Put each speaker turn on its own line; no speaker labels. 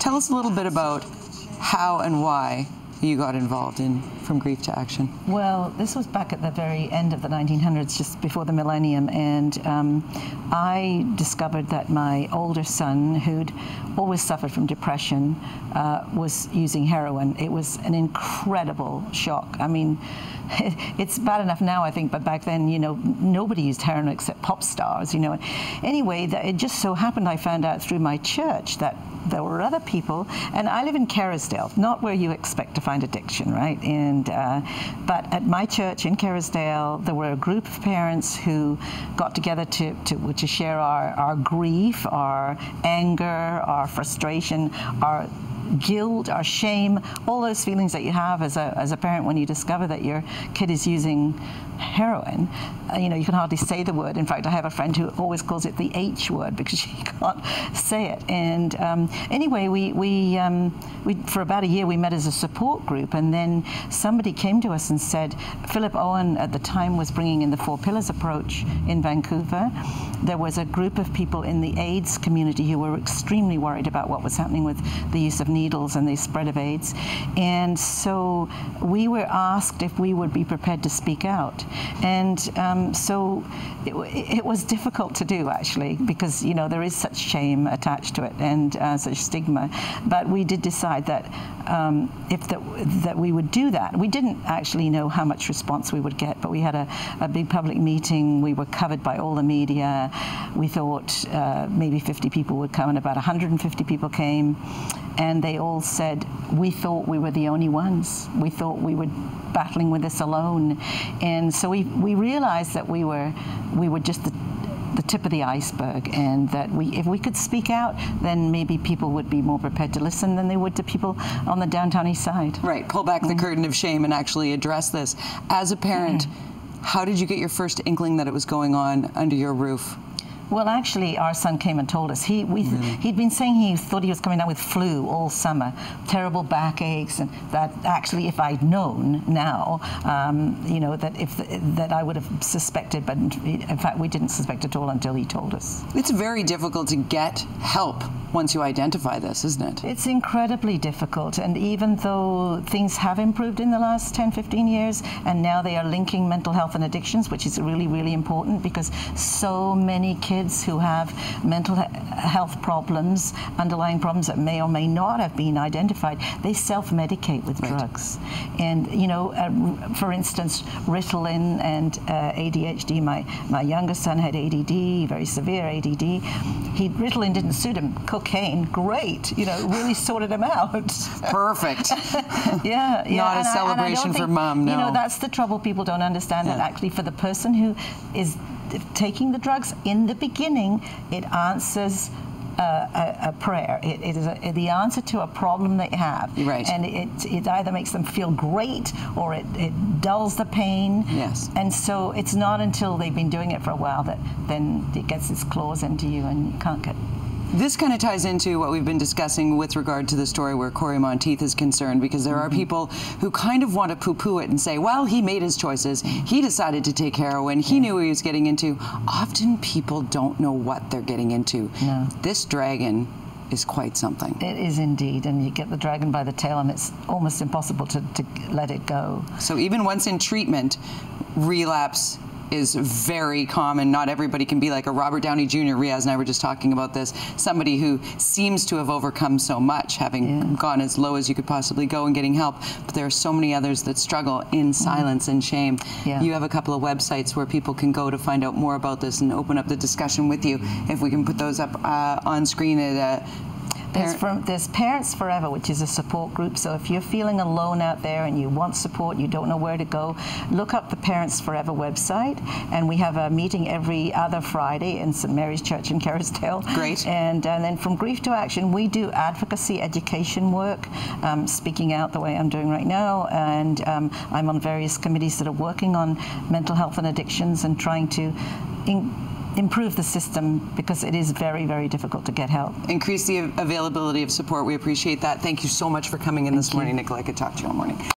Tell us a little bit about how and why you got involved in From Grief to Action.
Well, this was back at the very end of the 1900s, just before the millennium, and I discovered that my older son, who'd always suffered from depression, was using heroin. It was an incredible shock. I mean, it's bad enough now, I think, but back then, you know, nobody used heroin except pop stars, you know. Anyway, it just so happened I found out through my church that there were other people, and I live in Kerrisdale, not where you expect to find addiction, right? And but at my church in Kerrisdale, there were a group of parents who got together to share our grief, our anger, our frustration, our guilt, our shame, all those feelings that you have as a parent when you discover that your kid is using heroin. You know, you can hardly say the word. In fact, I have a friend who always calls it the H word because she can't say it. And anyway, we for about a year we met as a support group, and then somebody came to us and said, Philip Owen at the time was bringing in the 4 Pillars approach in Vancouver. There was a group of people in the AIDS community who were extremely worried about what was happening with the use of needles and the spread of AIDS. And so we were asked if we would be prepared to speak out. And so it was difficult to do, actually, because, you know, there is such shame attached to it and such stigma. But we did decide that that we would do that. We didn't actually know how much response we would get, but we had a big public meeting. We were covered by all the media. We thought maybe 50 people would come, and about 150 people came. And they all said, we thought we were the only ones. We thought we were battling with this alone. And so we realized that we were just the tip of the iceberg, and that if we could speak out, then maybe people would be more prepared to listen than they would to people on the downtown east side.
Right, pull back the curtain of shame and actually address this. As a parent, how did you get your first inkling that it was going on under your roof?
Well, actually, our son came and told us. He'd been saying he thought he was coming down with flu all summer, terrible backaches, and that actually, if I'd known now, you know, that I would have suspected, but in fact, we didn't suspect at all until he told us.
It's very difficult to get help once you identify this, isn't it?
It's incredibly difficult, and even though things have improved in the last 10, 15 years, and now they are linking mental health and addictions, which is really, really important, because so many kids who have mental health problems, underlying problems that may or may not have been identified, they self-medicate with drugs. And, you know, for instance, Ritalin and ADHD, my youngest son had ADD, very severe ADD. Ritalin didn't suit him. Cocaine, great, you know, really sorted him out.
Perfect.
Yeah.
Not a celebration for mom, no.
You know, that's the trouble. People don't understand that actually for the person who is taking the drugs in the beginning, it answers a prayer. It is the answer to a problem they have.
Right.
And it either makes them feel great or it dulls the pain.
Yes.
And so it's not until they've been doing it for a while that then it gets its claws into you and you can't get.
This kind of ties into what we've been discussing with regard to the story where Corey Monteith is concerned, because there are people who kind of want to poo-poo it and say, well, he made his choices. He decided to take heroin. He knew what he was getting into. Often people don't know what they're getting into. No. This dragon is quite something.
It is indeed, and you get the dragon by the tail, and it's almost impossible to let it go.
So even once in treatment, relapse is very common. Not everybody can be like a Robert Downey Jr. Riaz and I were just talking about this. Somebody who seems to have overcome so much, having gone as low as you could possibly go and getting help. But there are so many others that struggle in silence and shame. Yeah. You have a couple of websites where people can go to find out more about this and open up the discussion with you. If we can put those up on screen at
There's Parents Forever, which is a support group. So if you're feeling alone out there and you want support, you don't know where to go, look up the Parents Forever website. And we have a meeting every other Friday in St. Mary's Church in Kerrisdale.
Great.
And then From Grief to Action, we do advocacy education work, speaking out the way I'm doing right now. And I'm on various committees that are working on mental health and addictions and trying to improve the system, because it is very, very difficult to get help.
Increase the availability of support. We appreciate that. Thank you so much for coming in this morning, Nichola. I could talk to you all morning.